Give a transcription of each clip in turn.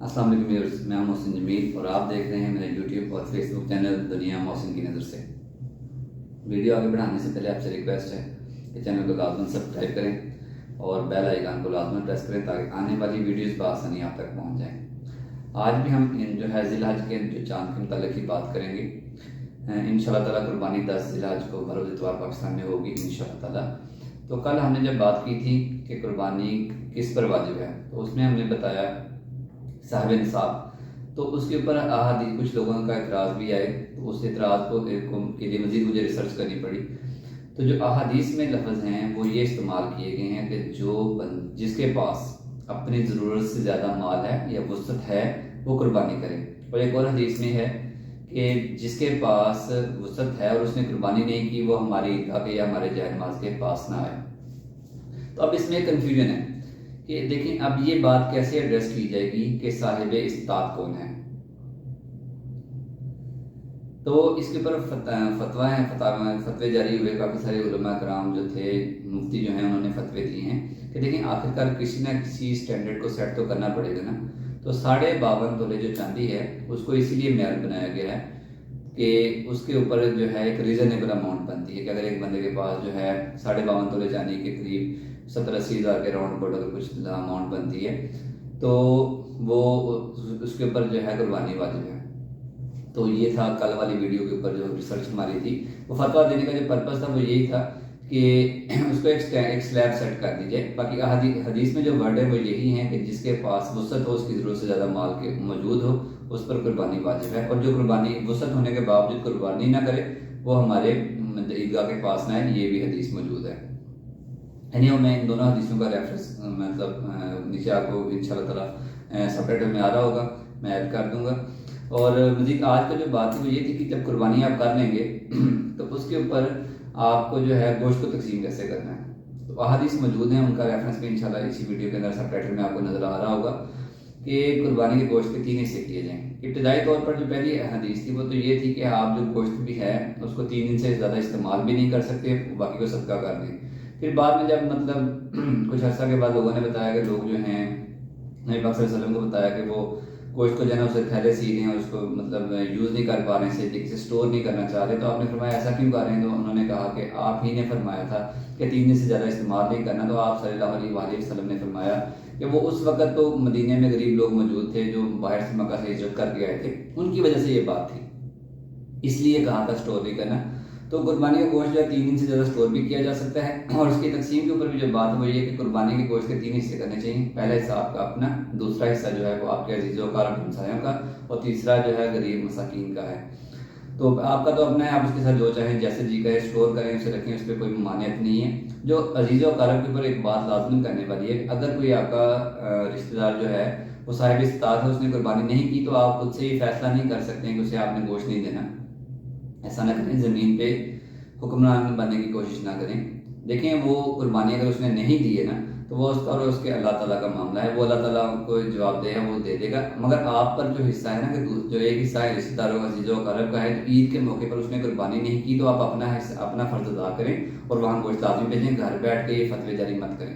अस्सलाम वालेकुम व्यूअर्स, मैं मोहसिन जमील और आप देख रहे हैं मेरे यूट्यूब और फेसबुक चैनल दुनिया मोहसिन की नज़र से। वीडियो आगे बढ़ाने से पहले आपसे रिक्वेस्ट है कि चैनल को लाजमन सब्सक्राइब करें और बेल आइकन को लाजमन प्रेस करें ताकि आने वाली वीडियोस बआसानी आप तक पहुंच जाएं। आज भी हम जो है ज़िलहज के जो चांद के मुतालिक ही बात करेंगे। इंशाअल्लाह ताला कुर्बानी 10 ज़िलहज को बरोज़ इतवार पाकिस्तान में होगी इंशाअल्लाह ताला। तो कल हमने जब बात की थी कि कुर्बानी किस पर वाजिब है, तो उसमें हमने बताया साहिब निसाब। तो उसके ऊपर अहादीस कुछ लोगों का इतराज़ भी आए, तो उस इतराज़ को के लिए मज़ीद मुझे रिसर्च करनी पड़ी। तो जो अहादीस में लफ्ज़ हैं वो ये इस्तेमाल किए गए हैं कि जिसके पास अपनी ज़रूरत से ज़्यादा माल है या वसअत है वो कुर्बानी करे। और एक और हदीस में है कि जिसके पास वसअत है और उसने कुर्बानी नहीं की वो हमारी ईदगाह के या हमारे जाए नमाज के पास ना आए। तो अब इसमें कन्फ्यूजन है कि देखें अब ये बात कैसे एड्रेस की जाएगी कि साहिब इस्तात कौन है। तो इसके ऊपर फतवे जारी हुए। काफ़ी सारे उलमा कराम जो थे, मुफ्ती जो हैं, उन्होंने फतवे दिए हैं कि देखें आखिरकार किसी ना किसी स्टैंडर्ड को सेट तो करना पड़ेगा ना। तो 52.5 तोले जो चांदी है उसको इसीलिए मेयार बनाया गया है कि उसके ऊपर जो है एक रीज़नेबल अमाउंट बनती है कि अगर एक बंदे के पास जो है 52.5 तोले चांदी के करीब 70-80 हज़ार के राउंड अबाउट अगर कुछ अमाउंट बनती है तो वो उसके ऊपर जो है कुर्बानी वाजिब है। तो ये था कल वाली वीडियो के ऊपर जो रिसर्च हमारी थी। वो फतवा देने का जो पर्पज़ था वो यही था कि उसको एक स्लैब सेट कर दीजिए। बाकी हदीस में जो वर्ड है वो यही है कि जिसके पास वसअत हो, उसकी ज़रूरत से ज़्यादा माल के मौजूद हो, उस पर कुर्बानी वाजिब है। और जो कुर्बानी वसअत होने के बावजूद कुर्बानी ना करे वो हमारे ईदगाह के पास ना है, ये भी हदीस मौजूद है। यानी मैं इन दोनों हदीसों का रेफरेंस मतलब नीचे आपको इंशाअल्लाह ताला सबटाइटल में आ रहा होगा, मैं ऐड कर दूंगा। और मज़ीद आज का जो बात थी वो ये थी कि जब कुर्बानी आप कर लेंगे तो उसके ऊपर आपको जो है गोश्त को तकसीम कैसे करना है। तो अहादीस मौजूद हैं, उनका रेफरेंस भी इंशाल्लाह इसी वीडियो के अंदर सबटाइटल में आपको नज़र आ रहा होगा कि कुर्बानी के गोश्त के 3 हिस्से किए जाएंगे। इब्तदाई तौर पर जो पहली हदीस थी वो तो ये थी कि आप जो गोश्त भी है उसको 3 दिन से ज़्यादा इस्तेमाल भी नहीं कर सकते, बाकी को सदका कर दें। फिर बाद में जब मतलब कुछ अर्सा के बाद लोगों ने बताया कि लोग जो हैं नबी पाक सल्लल्लाहु अलैहि वसल्लम को बताया कि वो गोश्त को जो है उसे थैले सी रहे हैं और उसको मतलब यूज़ नहीं कर पा रहे हैं, से स्टोर नहीं करना चाह रहे। तो आपने फरमाया ऐसा क्यों कर रहे हैं? तो उन्होंने कहा कि आप ही ने फरमाया था कि 3 दिन से ज़्यादा इस्तेमाल नहीं करना। तो आप सल्लल्लाहु अलैहि वसल्लम ने फरमाया कि वो उस वक्त तो मदीने में गरीब लोग मौजूद थे जो बाहर से मक्का से हिजरत करके आए थे, उनकी वजह से ये बात थी, इसलिए कहा था स्टोर नहीं करना। तो कुर्बानी का गोश्त जो है 3 दिन से ज़्यादा स्टोर भी किया जा सकता है। और उसकी तकसीम के ऊपर भी जो बात है वो ये कि कुर्बानी के गोश्त के 3 हिस्से करने चाहिए। पहला हिस्सा आपका अपना, दूसरा हिस्सा जो है वो आपके अजीज़ों का हमसायों का, और तीसरा जो है गरीब मसाकीन का है। तो आपका तो अपना है, आप उसके साथ जो चाहें जैसे जी करें स्टोर करें, उसे रखें, उस पर कोई मानियत नहीं है। जो अजीज़ों कारब के ऊपर एक बात लाजमी करने वाली है, अगर कोई आपका रिश्तेदार जो है वो साहिब इस्तात है, उसने कुर्बानी नहीं की, तो आप खुद से ही फैसला नहीं कर सकते कि उसे आपने गोश्त नहीं देना। ऐसा ना करें, ज़मीन पे हुक्मरान बनने की कोशिश ना करें। देखें वो कुर्बानी अगर उसने नहीं दी है ना तो वो उसका और उसके अल्लाह ताला का मामला है, वो अल्लाह ताला को जवाब दे वो दे देगा। मगर आप पर जो हिस्सा है ना कि जो एक हिस्सा है रिश्तेदारों अजीज़ों क़रीब का है, तो ईद के मौके पर उसने कुर्बानी नहीं की तो आप अपना फ़र्ज़ अदा करें और वहाँ गोश्त लाज़मी भेजें, घर बैठ के ये फतवे जारी मत करें।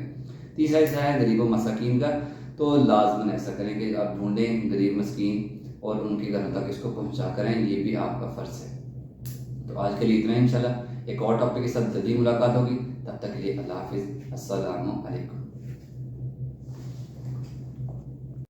तीसरा हिस्सा है गरीबों मसाकीन का, तो लाजमन ऐसा करें कि आप ढूंढें गरीब मस्कीन और उनके घरों तक इसको पहुँचा करें, ये भी आपका फ़र्ज़ है। तो आज के लिए इतना, इंशाल्लाह एक और टॉपिक के साथ जल्दी मुलाकात होगी। तब तक के लिए अल्लाह हाफिज़, अस्सलामु अलैकुम।